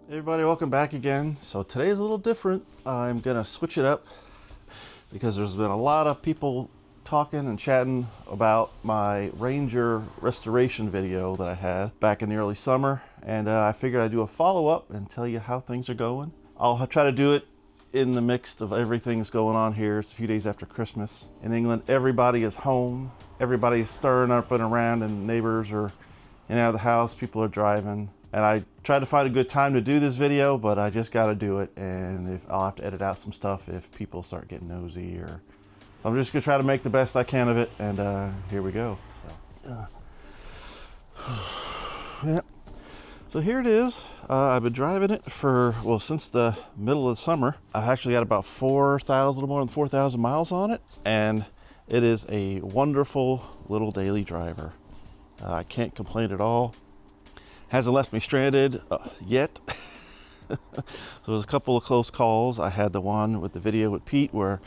Everybody, welcome back again. So today is a little different. I'm gonna switch it up because there's been a lot of people talking and chatting about my Ranger restoration video that I had back in the early summer, and I figured I'd do a follow-up and tell you how things are going. I'll try to do it in the mix of everything's going on here. It's a few days after Christmas in England. Everybody is home. Everybody's stirring up and around, and neighbors are in and out of the house. People are driving. And I tried to find a good time to do this video, but I just got to do it. And if I'll have to edit out some stuff if people start getting nosy, so I'm just gonna try to make the best I can of it. And here we go. Yeah. So here it is. I've been driving it since the middle of the summer. I've actually got about 4,000 or more than 4,000 miles on it, and it is a wonderful little daily driver. I can't complain at all. Hasn't left me stranded yet. So there's a couple of close calls. I had the one with the video with Pete where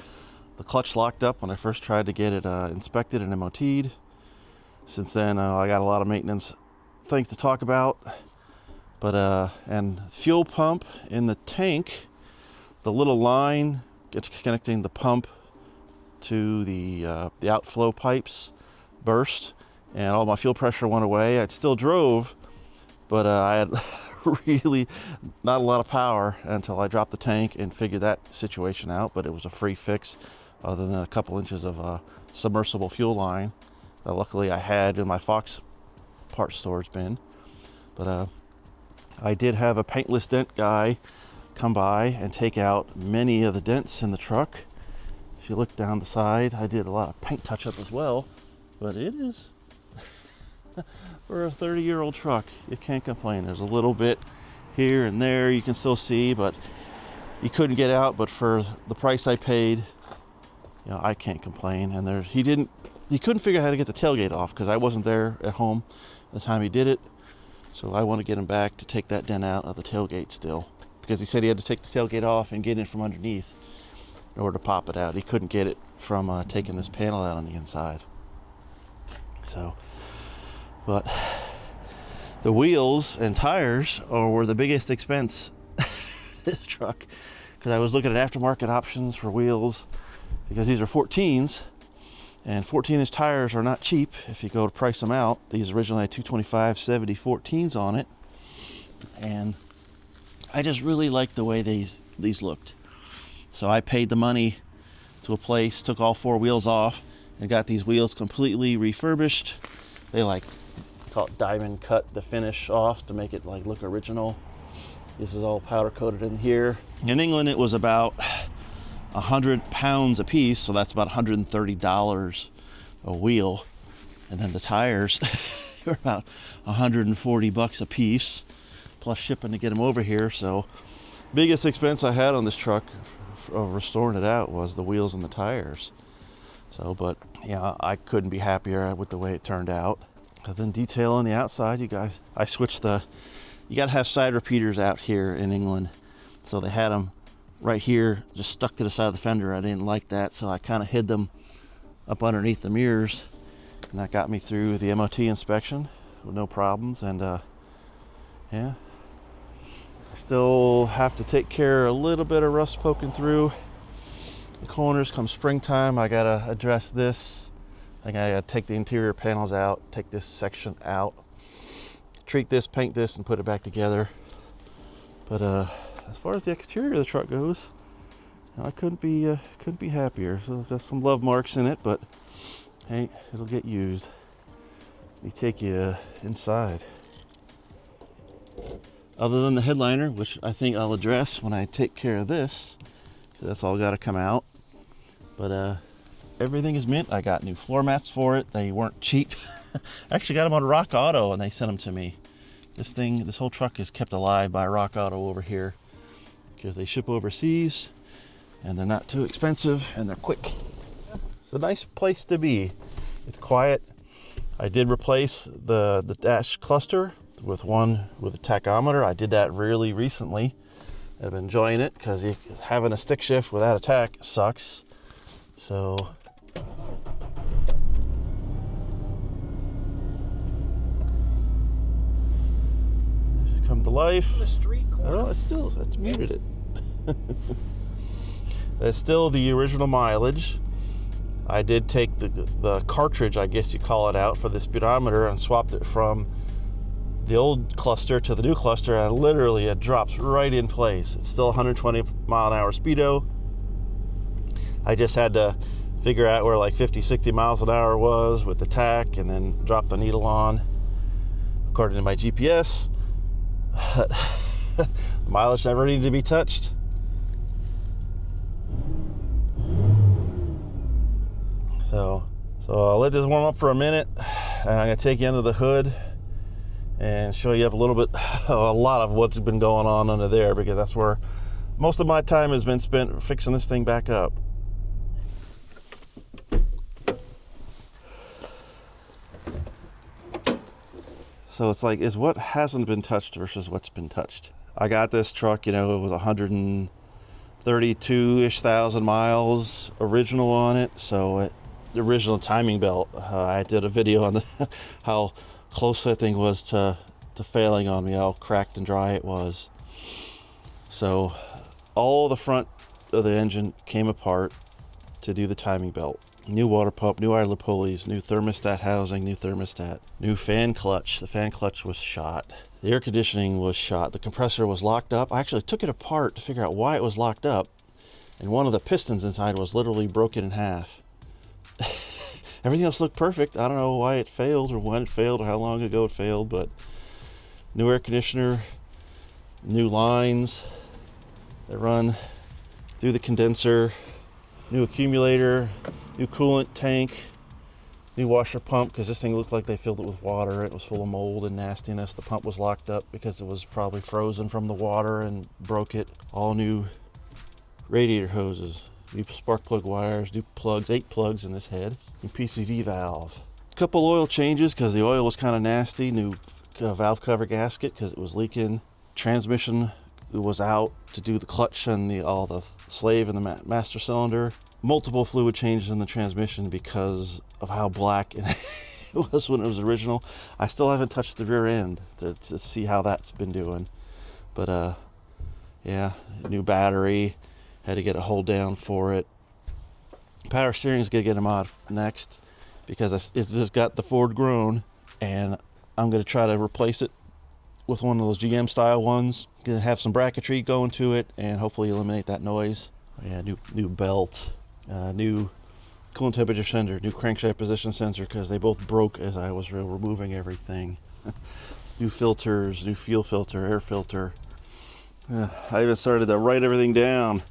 the clutch locked up when I first tried to get it inspected and MOT'd. Since then, I got a lot of maintenance things to talk about. But and fuel pump in the tank, the little line connecting the pump to the outflow pipes burst, and all my fuel pressure went away. I still drove, but I had really not a lot of power until I dropped the tank and figured that situation out. But it was a free fix, other than a couple inches of submersible fuel line that luckily I had in my Fox parts storage bin. But I did have a paintless dent guy come by and take out many of the dents in the truck. If you look down the side, I did a lot of paint touch-up as well, but it is... for a 30-year-old truck, you can't complain. There's a little bit here and there you can still see, but you couldn't get out. But for the price I paid, I can't complain. And he couldn't figure out how to get the tailgate off because I wasn't there at home the time he did it. So I want to get him back to take that dent out of the tailgate still, because he said he had to take the tailgate off and get in from underneath in order to pop it out. He couldn't get it from taking this panel out on the inside. So, but the wheels and tires were the biggest expense this truck, because I was looking at aftermarket options for wheels, because these are 14s, and 14-inch tires are not cheap if you go to price them out. These originally had 225/70 14s on it, and I just really liked the way these looked. So I paid the money to a place, took all 4 wheels off, and got these wheels completely refurbished. They call it diamond cut the finish off to make it look original. This is all powder coated in here. In England, it was about 100 pounds a piece, so that's about $130 a wheel. And then the tires were about $140 a piece, plus shipping to get them over here. So biggest expense I had on this truck of restoring it out was the wheels and the tires. So, but yeah, I couldn't be happier with the way it turned out. And then detail on the outside, you guys, I switched you gotta have side repeaters out here in England. So they had them right here, just stuck to the side of the fender. I didn't like that, so I kind of hid them up underneath the mirrors, and that got me through the MOT inspection with no problems. And yeah, I still have to take care of a little bit of rust poking through the corners. Come springtime, I gotta address this. I gotta take the interior panels out, take this section out, treat this, paint this, and put it back together. But as far as the exterior of the truck goes, I couldn't be happier. So there's some love marks in it, but hey, it'll get used. Let me take you inside. Other than the headliner, which I think I'll address when I take care of this, that's all got to come out. But everything is mint. I got new floor mats for it. They weren't cheap. I actually got them on Rock Auto, and they sent them to me. This whole truck is kept alive by Rock Auto over here, because they ship overseas, and they're not too expensive, and they're quick. It's a nice place to be. It's quiet. I did replace the dash cluster with one with a tachometer. I did that really recently. I've been enjoying it, because having a stick shift without a tach sucks. So come the life. The street corner. Oh, it's muted it. That's still the original mileage. I did take the cartridge, I guess you call it, out for the speedometer and swapped it from the old cluster to the new cluster, and literally it drops right in place. It's still 120 mile an hour speedo. I just had to figure out where like 50, 60 miles an hour was with the tach and then drop the needle on according to my GPS. The mileage never needed to be touched. So I'll let this warm up for a minute, and I'm gonna take you under the hood and show you up a little bit, a lot of what's been going on under there, because that's where most of my time has been spent fixing this thing back up. So it's like, is what hasn't been touched versus what's been touched. I got this truck, it was 132-ish thousand miles original on it. So the original timing belt, I did a video on how close that thing was to failing on me, how cracked and dry it was. So all the front of the engine came apart to do the timing belt. New water pump, new idler pulleys, new thermostat housing, new thermostat, new fan clutch. The fan clutch was shot. The air conditioning was shot. The compressor was locked up. I actually took it apart to figure out why it was locked up, and one of the pistons inside was literally broken in half. Everything else looked perfect. I don't know why it failed or when it failed or how long ago it failed, but new air conditioner, new lines that run through the condenser, new accumulator, new coolant tank, new washer pump, because this thing looked like they filled it with water. It was full of mold and nastiness. The pump was locked up because it was probably frozen from the water and broke it. All new radiator hoses, new spark plug wires, new plugs, 8 plugs in this head, new PCV valve. A couple oil changes because the oil was kind of nasty. New valve cover gasket because it was leaking. Transmission was out to do the clutch and all the slave and the master cylinder. Multiple fluid changes in the transmission because of how black it was when it was original. I still haven't touched the rear end to see how that's been doing. But yeah, new battery. Had to get a hold down for it. Power steering is going to get a mod next because it's just got the Ford groan, and I'm going to try to replace it with one of those GM style ones. Going to have some bracketry going to it and hopefully eliminate that noise. Yeah, new belt. New coolant temperature sensor, new crankshaft position sensor, because they both broke as I was removing everything. New filters, new fuel filter, air filter. I even started to write everything down.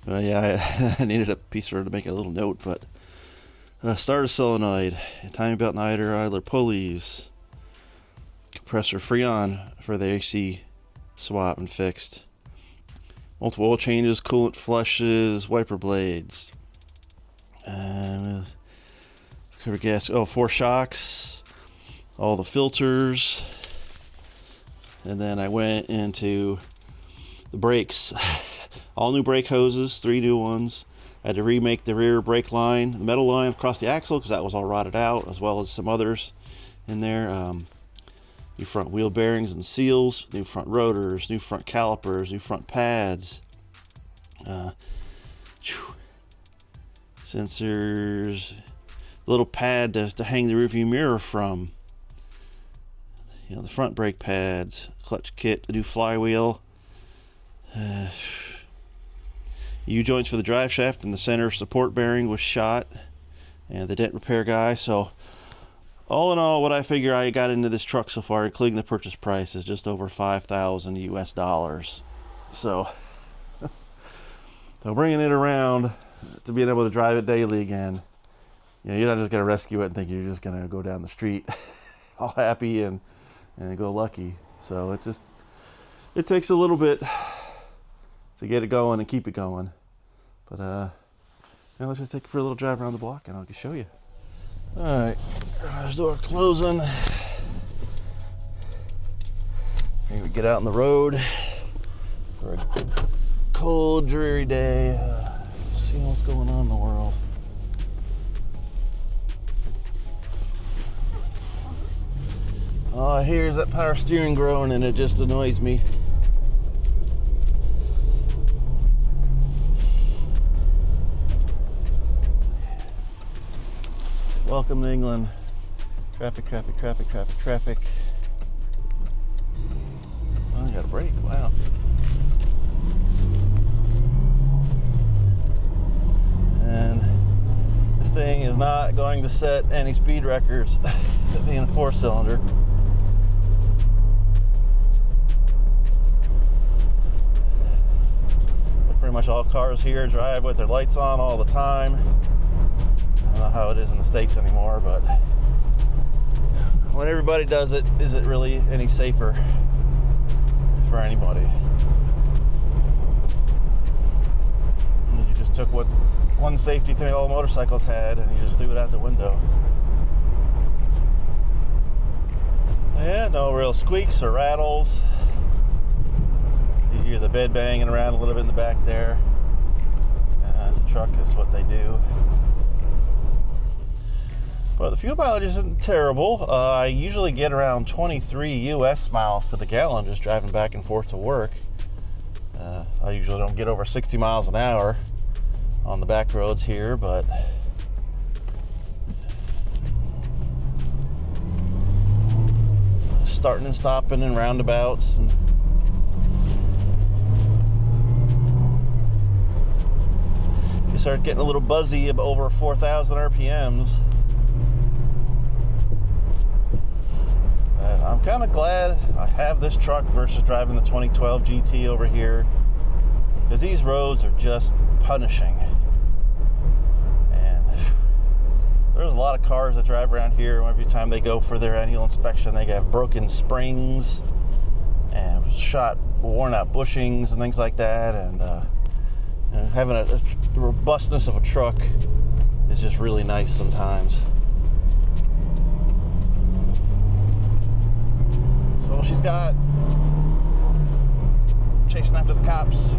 Yeah, I needed a piece for to make a little note, but starter solenoid, timing belt and idler pulleys, compressor freon for the AC swap and fixed. Multiple oil changes, coolant flushes, wiper blades. Cover gas. 4 shocks. All the filters. And then I went into the brakes. All new brake hoses, 3 new ones. I had to remake the rear brake line, the metal line across the axle because that was all rotted out, as well as some others in there. New front wheel bearings and seals, new front rotors, new front calipers, new front pads, sensors, little pad to hang the rearview mirror from, the front brake pads, clutch kit, a new flywheel, U-joints for the drive shaft, and the center support bearing was shot, and the dent repair guy. So all in all, what I figure I got into this truck so far, including the purchase price, is just over $5,000 US. So, so bringing it around to being able to drive it daily again, you're not just going to rescue it and think you're just going to go down the street all happy and go lucky. So it takes a little bit to get it going and keep it going. But let's just take it for a little drive around the block and I'll just show you. All right, garage door closing. Here we get out on the road for a cold, dreary day. Seeing what's going on in the world. All I hear is that power steering groan, and it just annoys me. Welcome to England. Traffic, traffic, traffic, traffic, traffic. Oh, I got a brake, wow. And this thing is not going to set any speed records being a 4-cylinder. Pretty much all cars here drive with their lights on all the time. I don't know how it is in the States anymore, but when everybody does it, is it really any safer for anybody? You just took what one safety thing all motorcycles had and you just threw it out the window. Yeah, no real squeaks or rattles. You hear the bed banging around a little bit in the back there. As a truck, is what they do. But the fuel mileage isn't terrible. I usually get around 23 US miles to the gallon just driving back and forth to work. I usually don't get over 60 miles an hour on the back roads here, but starting and stopping in roundabouts, and you start getting a little buzzy of over 4,000 RPMs. I'm kind of glad I have this truck versus driving the 2012 GT over here, because these roads are just punishing. And there's a lot of cars that drive around here, and every time they go for their annual inspection, they have broken springs and worn out bushings and things like that. And having the robustness of a truck is just really nice sometimes. So she's got chasing after the cops.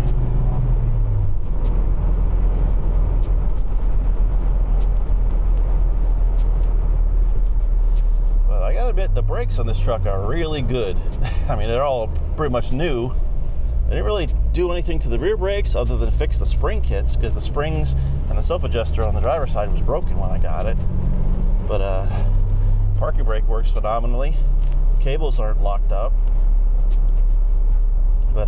But I gotta admit, the brakes on this truck are really good. I mean, they're all pretty much new. They didn't really do anything to the rear brakes other than fix the spring kits, because the springs and the self-adjuster on the driver's side was broken when I got it. But parking brake works phenomenally. Cables aren't locked up. But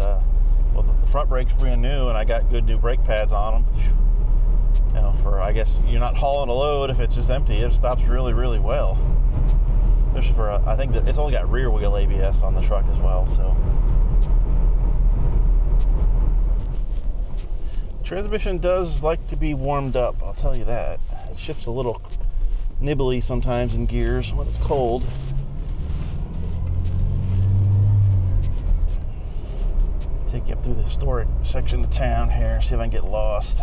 well, the front brake's brand new, and I got good new brake pads on them. You know, for, I guess you're not hauling a load if it's just empty. It stops really, really well. Especially for I think that it's only got rear wheel ABS on the truck as well. So the transmission does like to be warmed up, I'll tell you that. It shifts a little nibbly sometimes in gears when it's cold. Take you up through the historic section of town here, see if I can get lost.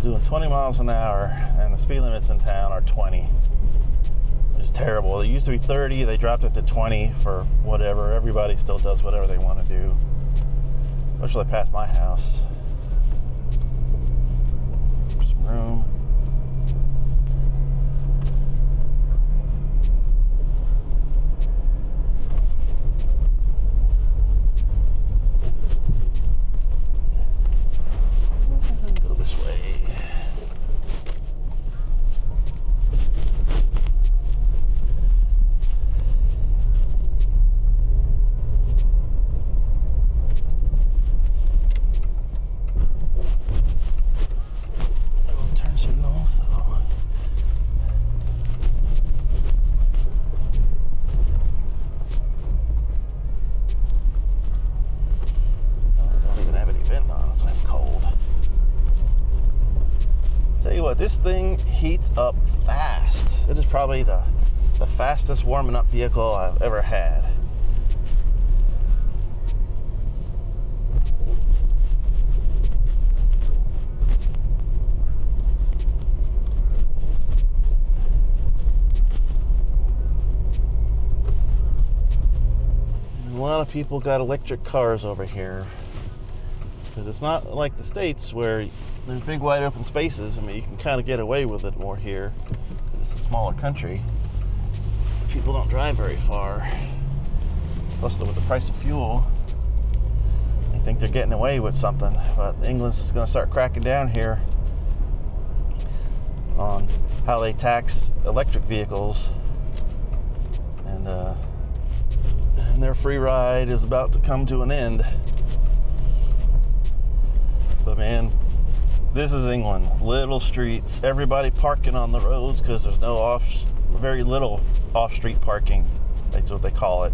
Doing 20 miles an hour, and the speed limits in town are 20, which is terrible. It used to be 30, they dropped it to 20 for whatever. Everybody still does whatever they want to do, especially past my house. There's some room. Go this way. This thing heats up fast. It is probably the fastest warming up vehicle I've ever had. of people got electric cars over here. Because it's not like the States where there's big wide open spaces. I mean, you can kind of get away with it more here. It's a smaller country. People don't drive very far. Plus, with the price of fuel, I think they're getting away with something. But England's going to start cracking down here on how they tax electric vehicles. And their free ride is about to come to an end. But man, this is England. Little streets, everybody parking on the roads because there's very little off-street parking. That's what they call it.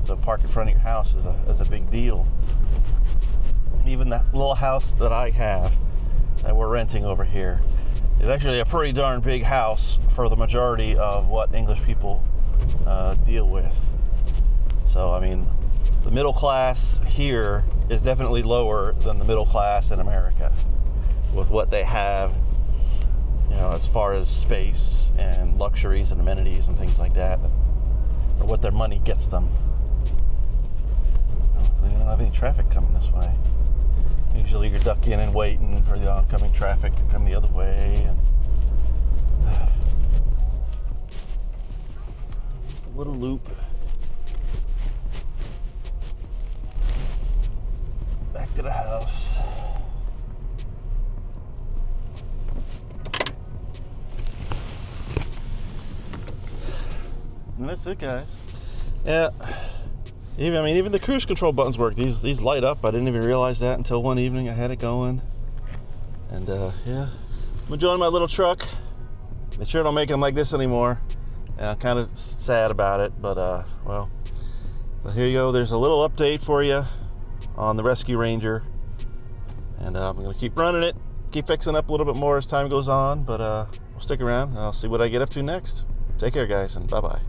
So park in front of your house is a big deal. Even that little house that I have that we're renting over here is actually a pretty darn big house for the majority of what English people deal with. So I mean, the middle class here is definitely lower than the middle class in America with what they have, you know, as far as space and luxuries and amenities and things like that, or what their money gets them. They don't have any traffic coming this way. Usually you're ducking and waiting for the oncoming traffic to come the other way. And just a little loop. Back to the house. And that's it, guys. Yeah. Even the cruise control buttons work. These light up. I didn't even realize that until one evening I had it going. And yeah, I'm enjoying my little truck. They sure don't make them like this anymore, and I'm kind of sad about it. But well, but here you go. There's a little update for you on the Rescue Ranger, and I'm gonna keep running it, keep fixing up a little bit more as time goes on. But we'll stick around and I'll see what I get up to next. Take care, guys, and bye-bye.